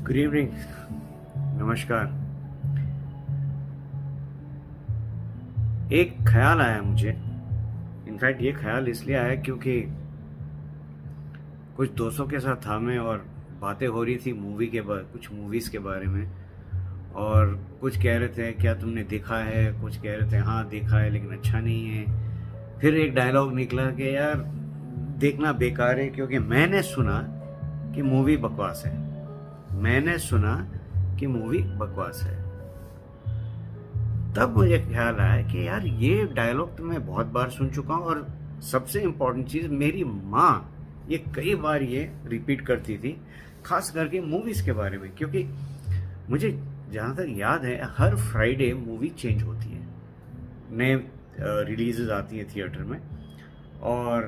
Good evening, नमस्कार। एक ख्याल आया मुझे। इनफैक्ट ये ख्याल इसलिए आया क्योंकि कुछ दोस्तों के साथ था मैं और बातें हो रही थी मूवी के बारे, कुछ मूवीज़ के बारे में। और कुछ कह रहे थे क्या तुमने देखा है, कुछ कह रहे थे हाँ देखा है लेकिन अच्छा नहीं है। फिर एक डायलॉग निकला कि यार देखना बेकार है क्योंकि मैंने सुना कि मूवी बकवास है। मैंने सुना कि मूवी बकवास है। तब मुझे ख्याल आया कि यार ये डायलॉग तो मैं बहुत बार सुन चुका हूँ और सबसे इम्पोर्टेंट चीज़ मेरी माँ ये कई बार ये रिपीट करती थी, खास करके मूवीज़ के बारे में। क्योंकि मुझे जहाँ तक याद है हर फ्राइडे मूवी चेंज होती है, नए रिलीजेस आती हैं थिएटर में। और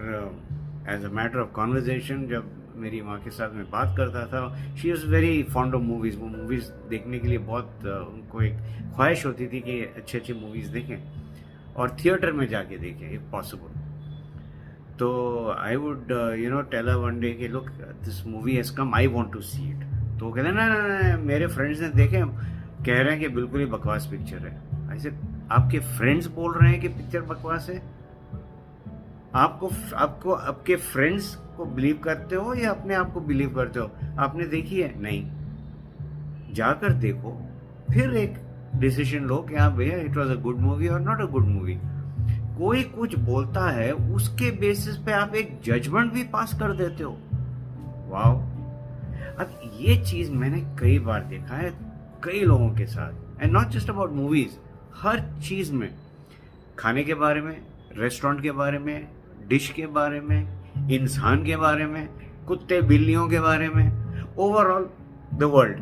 as a matter of conversation जब मेरी माँ के साथ मैं बात करता था, she is very fond of movies. वो मूवीज़ देखने के लिए बहुत उनको एक ख्वाहिश होती थी कि अच्छे अच्छे मूवीज़ देखें और थिएटर में जाके देखें इफ़ पॉसिबल। तो I would tell her one day कि look this movie has come, I want to see it. तो वो कहते ना ना ना, मेरे फ्रेंड्स ने देखे, कह रहे हैं कि बिल्कुल ही बकवास पिक्चर है। ऐसे आपके फ्रेंड्स बोल रहे हैं कि पिक्चर बकवास है? आपको आपको आपके फ्रेंड्स को बिलीव करते हो या अपने आप को बिलीव करते हो? आपने देखी है? नहीं। जाकर देखो, फिर एक डिसीजन लो कि हाँ भैया it was a good movie और नॉट अ गुड मूवी। कोई कुछ बोलता है उसके बेसिस पे आप एक जजमेंट भी पास कर देते हो। वाओ! अब ये चीज मैंने कई बार देखा है कई लोगों के साथ, and not just about movies, हर चीज में। खाने के बारे में, रेस्टोरेंट के बारे में, डिश के बारे में, इंसान के बारे में, कुत्ते बिल्लियों के बारे में, ओवरऑल द वर्ल्ड।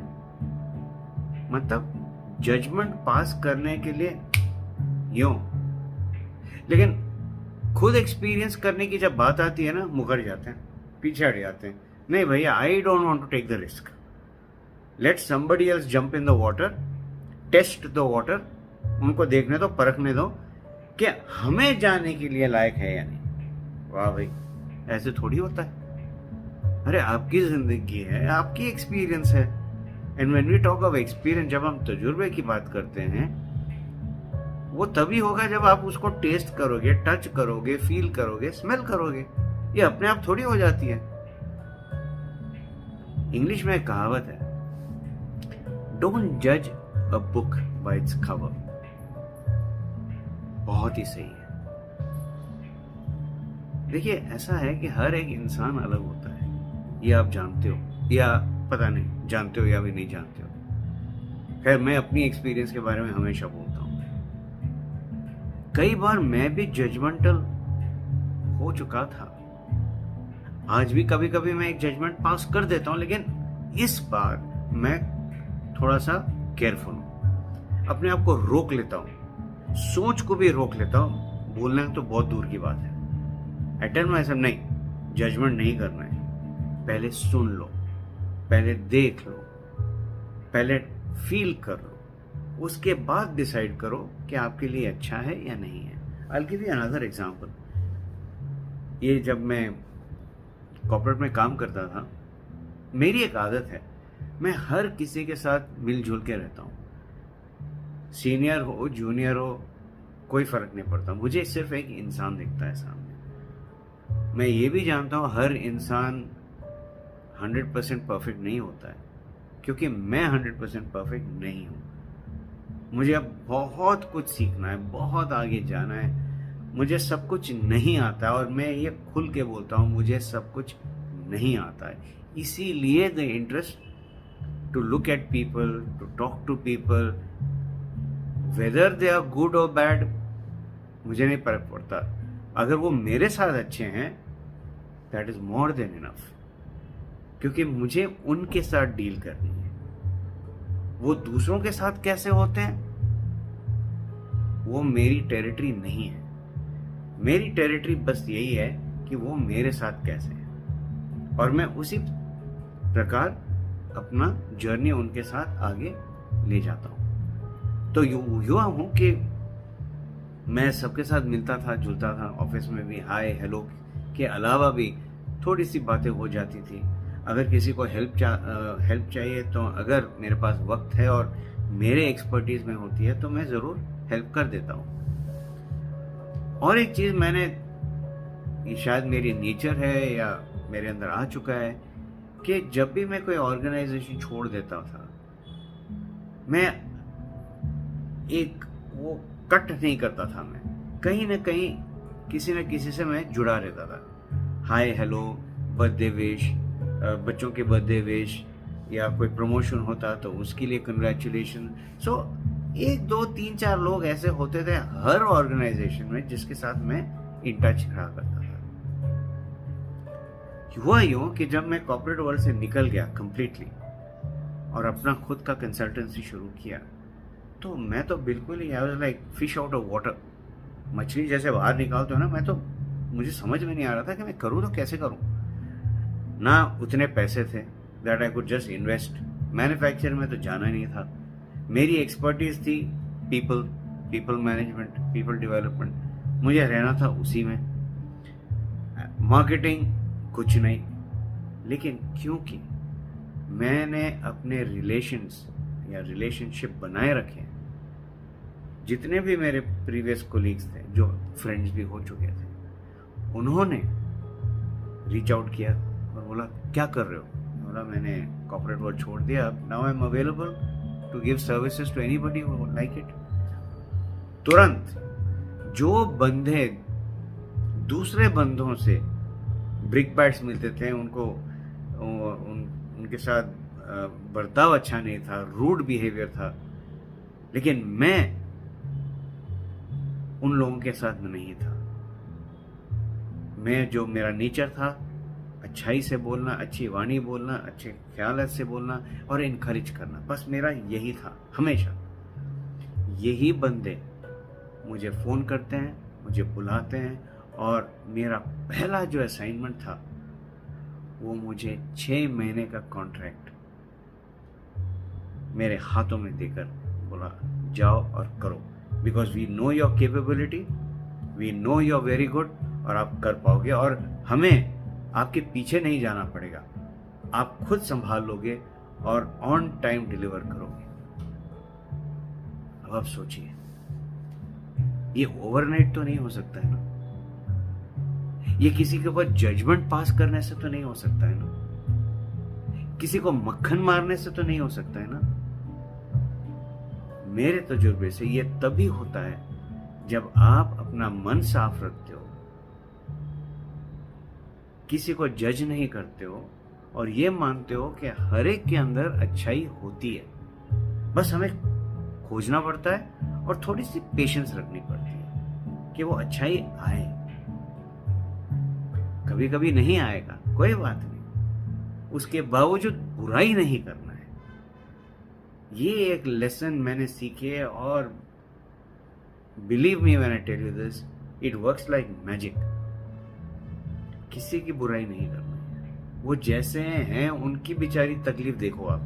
मतलब जजमेंट पास करने के लिए यूं, लेकिन खुद एक्सपीरियंस करने की जब बात आती है ना, मुकर जाते हैं, पीछे हट जाते हैं। नहीं भैया, I don't want to take the risk. Let somebody else jump in the water, test the water. उनको देखने दो, परखने दो कि हमें जाने के लिए लायक है या नहीं। वाह भाई, ऐसे थोड़ी होता है। अरे आपकी जिंदगी है, आपकी एक्सपीरियंस है। And when we talk of experience, जब हम तजुर्बे की बात करते हैं, वो तभी होगा जब आप उसको टेस्ट करोगे, टच करोगे, फील करोगे, स्मेल करोगे। ये अपने आप थोड़ी हो जाती है। इंग्लिश में एक कहावत है, डोंट जज a book by its cover. बहुत ही सही है। देखिए, ऐसा है कि हर एक इंसान अलग होता है, ये आप जानते हो या पता नहीं जानते हो या भी नहीं जानते हो। खैर, मैं अपनी एक्सपीरियंस के बारे में हमेशा बोलता हूँ। कई बार मैं भी जजमेंटल हो चुका था। आज भी कभी कभी मैं एक जजमेंट पास कर देता हूँ, लेकिन इस बार मैं थोड़ा सा केयरफुल हूँ। अपने आप को रोक लेता हूँ, सोच को भी रोक लेता हूँ। बोलना तो बहुत दूर की बात है। आई टेल माय सेल्फ, नहीं, जजमेंट नहीं करना है। पहले सुन लो, पहले देख लो, पहले फील कर लो, उसके बाद डिसाइड करो कि आपके लिए अच्छा है या नहीं है। I will give you another example. ये जब मैं कॉर्पोरेट में काम करता था, मेरी एक आदत है, मैं हर किसी के साथ मिलजुल के रहता हूँ। सीनियर हो, जूनियर हो, कोई फर्क नहीं पड़ता। मुझे सिर्फ एक इंसान दिखता है सामने। मैं ये भी जानता हूँ हर इंसान 100% परफेक्ट नहीं होता है, क्योंकि मैं 100% परफेक्ट नहीं हूँ। मुझे अब बहुत कुछ सीखना है, बहुत आगे जाना है। मुझे सब कुछ नहीं आता, और मैं ये खुल के बोलता हूँ, मुझे सब कुछ नहीं आता है। इसीलिए the interest to look at people, to talk to people, whether they are good और बैड, मुझे नहीं फर्क पड़ता। अगर वो मेरे साथ अच्छे हैं, that is more than enough. क्योंकि मुझे उनके साथ डील करनी है। वो दूसरों के साथ कैसे होते हैं, वो मेरी टेरिटरी नहीं है। मेरी टेरिटरी बस यही है कि वो मेरे साथ कैसे हैं, और मैं उसी प्रकार अपना जर्नी उनके साथ आगे ले जाता हूँ। तो युवा हूँ कि मैं सबके साथ मिलता था, जुलता था। ऑफिस में भी हाय हेलो के अलावा भी थोड़ी सी बातें हो जाती थी। अगर किसी को हेल्प चाहिए तो अगर मेरे पास वक्त है और मेरे एक्सपर्टीज में होती है तो मैं ज़रूर हेल्प कर देता हूँ। और एक चीज़ मैंने, ये शायद मेरी नेचर है या मेरे अंदर आ चुका है, कि जब भी मैं कोई ऑर्गेनाइजेशन छोड़ देता था, मैं एक वो कट नहीं करता था, मैं कहीं ना कहीं किसी न किसी से मैं जुड़ा रहता था। हाय हेलो, बर्थडे विश, बच्चों के बर्थडे विश, या कोई प्रमोशन होता तो उसके लिए कंग्रेचुलेशन। सो 1 2 3 4 लोग ऐसे होते थे हर ऑर्गेनाइजेशन में जिसके साथ मैं इन टच रहा करता था। हुआ यूं कि जब मैं कॉर्पोरेट वर्ल्ड से निकल गया कंप्लीटली और अपना खुद का कंसल्टेंसी शुरू किया, तो मैं तो बिल्कुल ही, I was like fish out of water, मछली जैसे बाहर निकालते हो ना, मैं तो, मुझे समझ में नहीं आ रहा था कि मैं करूँ तो कैसे करूँ। ना उतने पैसे थे that I could just invest, manufacture में तो जाना नहीं था। मेरी एक्सपर्टीज थी पीपल मैनेजमेंट, पीपल डेवलपमेंट, मुझे रहना था उसी में। मार्केटिंग कुछ नहीं, लेकिन क्योंकि मैंने अपने रिलेशनशिप बनाए रखे, जितने भी मेरे प्रीवियस कोलीग्स थे जो फ्रेंड्स भी हो चुके थे, उन्होंने रीच आउट किया और बोला क्या कर रहे हो। बोला मैंने कॉर्पोरेट वर्ल्ड छोड़ दिया, now I am available to give services to anybody who would like it. तुरंत जो बंदे दूसरे बंदों से ब्रिक बैट्स मिलते थे, उनके साथ बर्ताव अच्छा नहीं था, रूड बिहेवियर था, लेकिन मैं उन लोगों के साथ नहीं था। मैं, जो मेरा नेचर था, अच्छाई से बोलना, अच्छी वाणी बोलना, अच्छे ख्याल से बोलना और इनकरेज करना, बस मेरा यही था हमेशा। यही बंदे मुझे फ़ोन करते हैं, मुझे बुलाते हैं, और मेरा पहला जो असाइनमेंट था वो मुझे 6 महीने का कॉन्ट्रैक्ट मेरे हाथों में देकर बोला जाओ और करो, because we know your capability, we know you are very good, और आप कर पाओगे, और हमें आपके पीछे नहीं जाना पड़ेगा, आप खुद संभाल लोगे और ऑन टाइम डिलीवर करोगे। अब आप सोचिए, ये ओवरनाइट तो नहीं हो सकता है ना, ये किसी के ऊपर जजमेंट पास करने से तो नहीं हो सकता है ना, किसी को मक्खन मारने से तो नहीं हो सकता है ना। मेरे तजुर्बे से ये तभी होता है जब आप अपना मन साफ रखते हो, किसी को जज नहीं करते हो, और ये मानते हो कि हर एक के अंदर अच्छाई होती है, बस हमें खोजना पड़ता है और थोड़ी सी पेशेंस रखनी पड़ती है कि वो अच्छाई आए। कभी कभी नहीं आएगा, कोई बात नहीं, उसके बावजूद बुराई नहीं करना है। ये एक लेसन मैंने सीखी है, और believe me when I tell you this, it works like magic. किसी की बुराई नहीं करना है, वो जैसे हैं उनकी बेचारी तकलीफ देखो आप।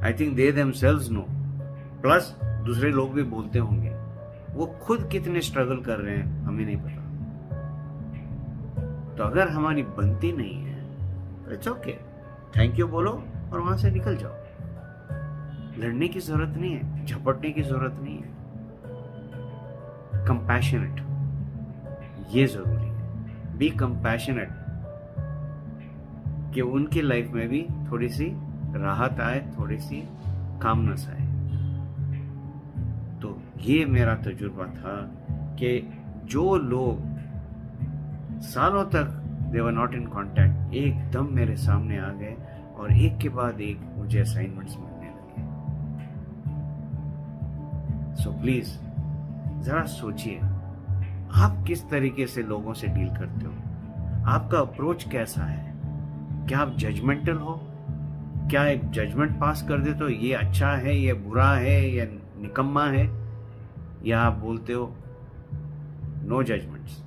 I think they themselves know, plus दूसरे लोग भी बोलते होंगे, वो खुद कितने स्ट्रगल कर रहे हैं हमें नहीं पता। तो अगर हमारी बनती नहीं है, इट्स ओके, थैंक यू बोलो और वहां से निकल जाओ। लड़ने की जरूरत नहीं है, झपटने की जरूरत नहीं है। कंपैशनेट, ये जरूरी है, बी कंपैशनेट, कि उनकी लाइफ में भी थोड़ी सी राहत आए, थोड़ी सी कामनेस आए। तो ये मेरा तजुर्बा था कि जो लोग सालों तक दे वर नॉट इन कॉन्टैक्ट, एकदम मेरे सामने आ गए और एक के बाद एक मुझे असाइनमेंट्स मिलने लगे। सो प्लीज जरा सोचिए, आप किस तरीके से लोगों से डील करते हो, आपका अप्रोच कैसा है। क्या आप जजमेंटल हो, क्या एक जजमेंट पास कर देते हो ये अच्छा है, ये बुरा है, या निकम्मा है, या आप बोलते हो नो जजमेंट्स,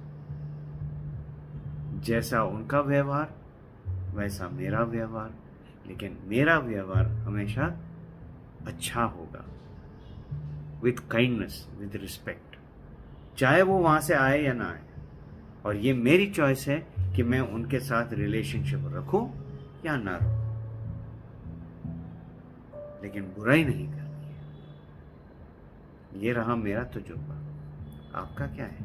जैसा उनका व्यवहार वैसा मेरा व्यवहार, लेकिन मेरा व्यवहार हमेशा अच्छा होगा, विथ काइंडनेस, विथ रिस्पेक्ट, चाहे वो वहां से आए या ना आए। और ये मेरी चॉइस है कि मैं उनके साथ रिलेशनशिप रखूं या ना रो, लेकिन बुराई नहीं करनी है। ये रहा मेरा तजुर्बा। आपका क्या है?